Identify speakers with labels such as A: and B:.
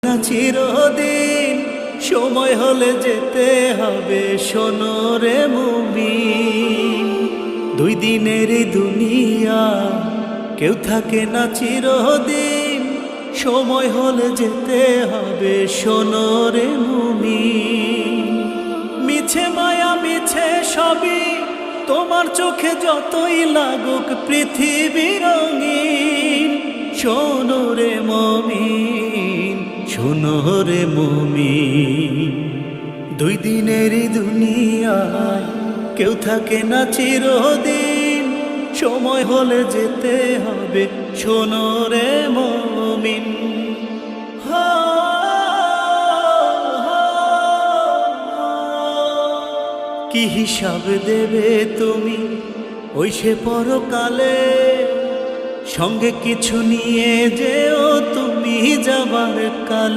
A: না চিরদিন সময় হলে যেতে হবে, শোনো রে মুমিন। দুই দিনের এই দুনিয়া কেউ থাকে না চিরদিন, সময় হলে যেতে হবে, শোনো রে মুমিন। মিছে মায়া মিছে সবই তোমার চোখে যতই লাগুক পৃথিবী রঙিন, শোনো রে মুমিন, শোনো রে মুমিন। দুই দিনের দুনিয়ায় কেউ থাকে না চিরদিন, সময় হলে যেতে হবে, শোনো রে মুমিন। কি হিসাব দেবে তুমি ওই সে পরকালে, সঙ্গে কিছু নিয়ে যেও তুমি যাবার কালে।